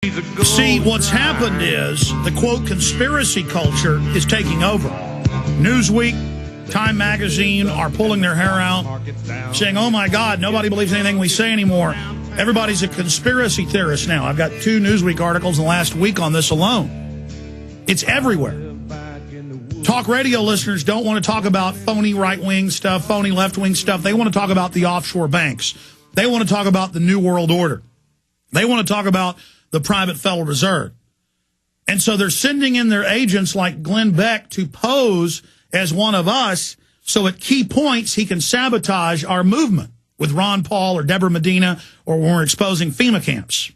See, what's happened is the, quote, conspiracy culture is taking over. Newsweek, Time Magazine are pulling their hair out, saying, oh, my God, nobody believes anything we say anymore. Everybody's a conspiracy theorist now. I've got 2 Newsweek articles in the last week on this alone. It's everywhere. Talk radio listeners don't want to talk about phony right-wing stuff, phony left-wing stuff. They want to talk about the offshore banks. They want to talk about the New World Order. They want to talk about the private Federal Reserve. And so they're sending in their agents like Glenn Beck to pose as one of us so at key points he can sabotage our movement with Ron Paul or Deborah Medina or when we're exposing FEMA camps.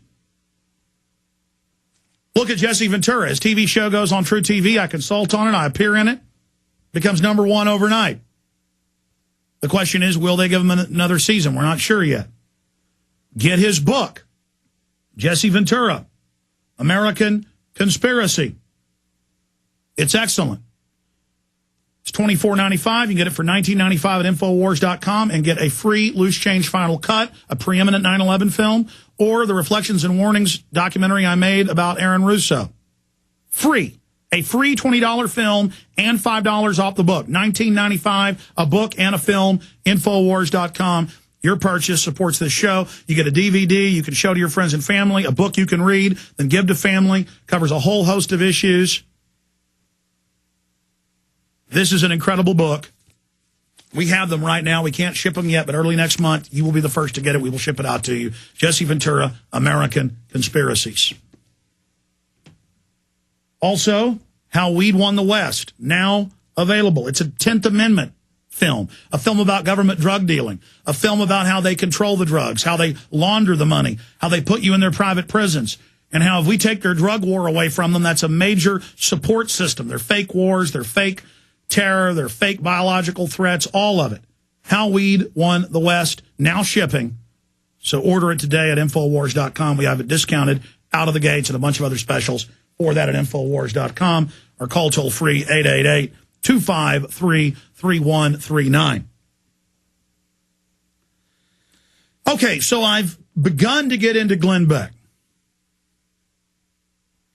Look at Jesse Ventura. His TV show goes on True TV. I consult on it. I appear in it. Becomes #1 overnight. The question is, will they give him another season? We're not sure yet. Get his book, Jesse Ventura, American Conspiracy. It's excellent. It's $24.95. You can get it for $19.95 at Infowars.com and get a free Loose Change Final Cut, a preeminent 9/11 film, or the Reflections and Warnings documentary I made about Aaron Russo. Free. A free $20 film and $5 off the book. $19.95, a book and a film, Infowars.com. Your purchase supports this show. You get a DVD you can show to your friends and family, a book you can read, then give to family, covers a whole host of issues. This is an incredible book. We have them right now. We can't ship them yet, but early next month, you will be the first to get it. We will ship it out to you. Jesse Ventura, American Conspiracies. Also, How Weed Won the West, now available. It's a 10th Amendment film, a film about government drug dealing, a film about how they control the drugs, how they launder the money, how they put you in their private prisons, and how if we take their drug war away from them, that's a major support system. Their fake wars, their fake terror, their fake biological threats, all of it. How Weed Won the West, now shipping. So order it today at Infowars.com. We have it discounted out of the gates and a bunch of other specials for that at Infowars.com, or call toll-free 888-253-3139. Okay, so I've begun to get into Glenn Beck.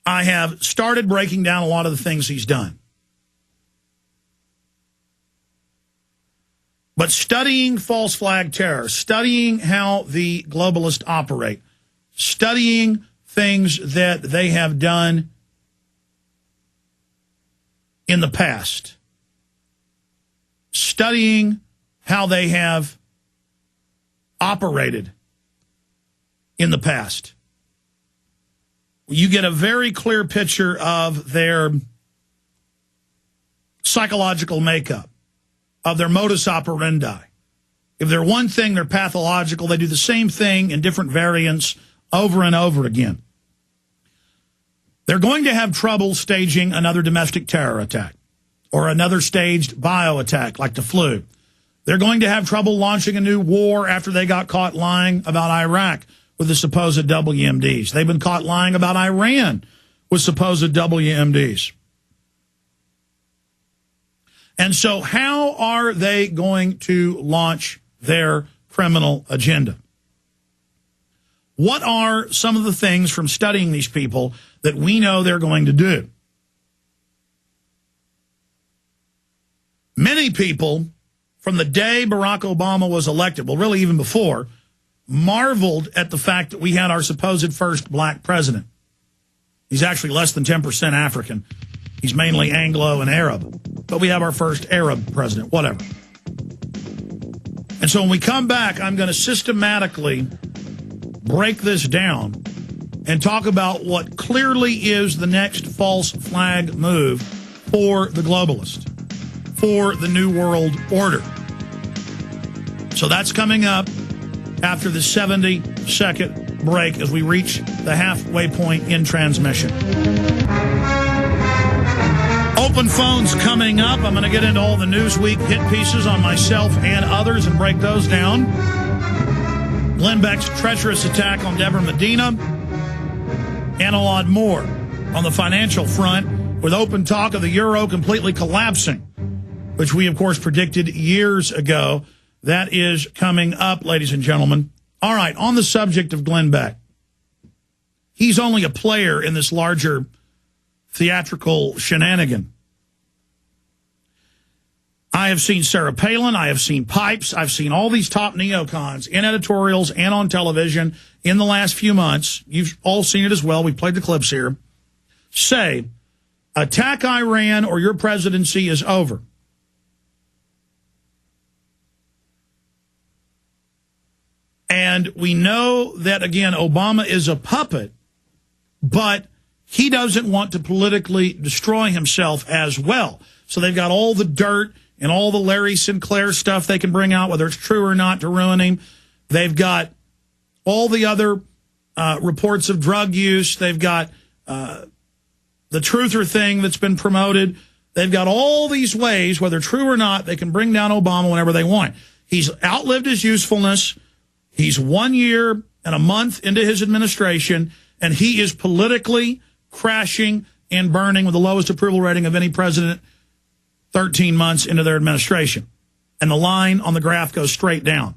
I have started breaking down a lot of the things he's done. But studying false flag terror, studying how the globalists operate, studying things that they have done in the past, studying how they have operated in the past, you get a very clear picture of their psychological makeup, of their modus operandi. If they're one thing, they're pathological. They do the same thing in different variants over and over again. They're going to have trouble staging another domestic terror attack or another staged bio attack like the flu. They're going to have trouble launching a new war after they got caught lying about Iraq with the supposed WMDs. They've been caught lying about Iran with supposed WMDs. And so how are they going to launch their criminal agenda? What are some of the things from studying these people that we know they're going to do? Many people from the day Barack Obama was elected, well, really even before, marveled at the fact that we had our supposed first black president. He's actually less than 10% African. He's mainly Anglo and Arab. But we have our first Arab president, whatever. And so when we come back, I'm going to systematically break this down and talk about what clearly is the next false flag move for the globalist, for the New World Order. So that's coming up after the 70-second break as we reach the halfway point in transmission. Open phones coming up. I'm going to get into all the Newsweek hit pieces on myself and others and break those down. Glenn Beck's treacherous attack on Deborah Medina, and a lot more on the financial front, with open talk of the euro completely collapsing, which we, of course, predicted years ago. That is coming up, ladies and gentlemen. All right, on the subject of Glenn Beck. He's only a player in this larger theatrical shenanigan. I have seen Sarah Palin. I have seen Pipes. I've seen all these top neocons in editorials and on television in the last few months. You've all seen it as well. We played the clips here. Say, attack Iran or your presidency is over. And we know that, again, Obama is a puppet, but he doesn't want to politically destroy himself as well. So they've got all the dirt and all the Larry Sinclair stuff they can bring out, whether it's true or not, to ruin him. They've got all the other reports of drug use. They've got the truther thing that's been promoted. They've got all these ways, whether true or not, they can bring down Obama whenever they want. He's outlived his usefulness. He's 1 year and a month into his administration, and he is politically crashing and burning with the lowest approval rating of any president 13 months into their administration. And the line on the graph goes straight down.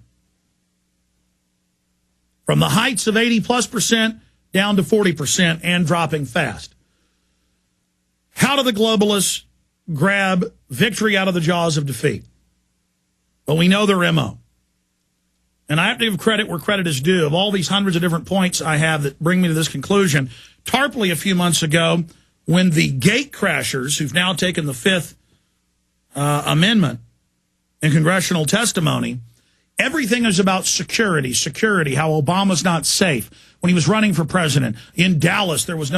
From the heights of 80+% down to 40% and dropping fast. How do the globalists grab victory out of the jaws of defeat? Well, we know their MO. And I have to give credit where credit is due. Of all these hundreds of different points I have that bring me to this conclusion, Tarpley a few months ago, when the gate crashers, who've now taken the Fifth Amendment in congressional testimony, everything is about security, how Obama's not safe. When he was running for president in Dallas, there was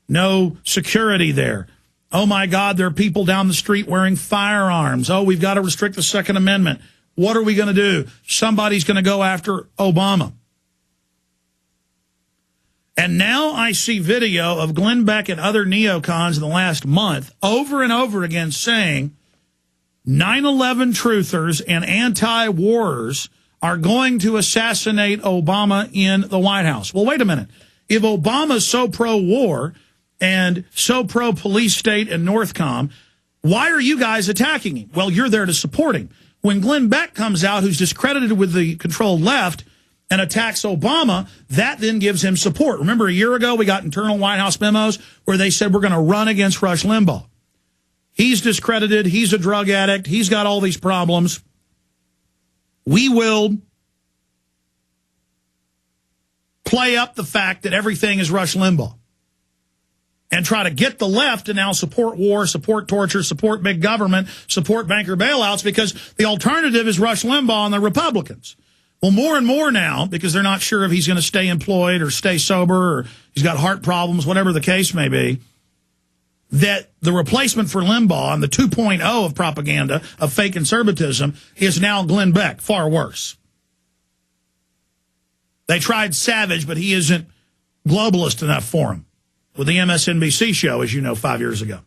no security there. Oh, my God, there are people down the street wearing firearms. Oh, we've got to restrict the Second Amendment. What are we going to do? Somebody's going to go after Obama. And now I see video of Glenn Beck and other neocons in the last month over and over again saying 9/11 truthers and anti-warers are going to assassinate Obama in the White House. Well, wait a minute. If Obama's so pro-war and so pro-police state and Northcom, why are you guys attacking him? Well, you're there to support him. When Glenn Beck comes out, who's discredited with the controlled left, and attacks Obama, that then gives him support. Remember, a year ago, we got internal White House memos where they said we're going to run against Rush Limbaugh. He's discredited. He's a drug addict. He's got all these problems. We will play up the fact that everything is Rush Limbaugh and try to get the left to now support war, support torture, support big government, support banker bailouts, because the alternative is Rush Limbaugh and the Republicans. Well, more and more now, because they're not sure if he's going to stay employed or stay sober or he's got heart problems, whatever the case may be, that the replacement for Limbaugh and the 2.0 of propaganda of fake conservatism is now Glenn Beck, far worse. They tried Savage, but he isn't globalist enough for him. With the MSNBC show, as you know, 4 years ago.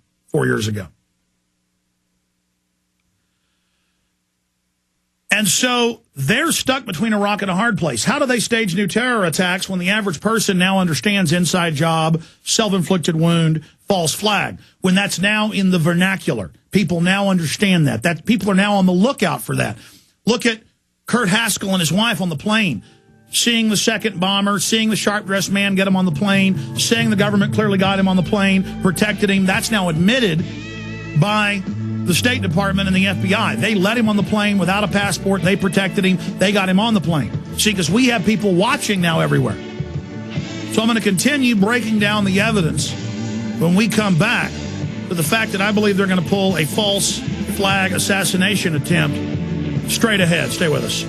And so they're stuck between a rock and a hard place. How do they stage new terror attacks when the average person now understands inside job, self-inflicted wound, false flag? When that's now in the vernacular. People now understand that. People are now on the lookout for that. Look at Kurt Haskell and his wife on the plane. Seeing the second bomber, seeing the sharp-dressed man get him on the plane, saying the government clearly got him on the plane, protected him. That's now admitted by the State Department and the FBI. They let him on the plane without a passport. They protected him. They got him on the plane. See, because we have people watching now everywhere. So I'm going to continue breaking down the evidence when we come back to the fact that I believe they're going to pull a false flag assassination attempt straight ahead. Stay with us.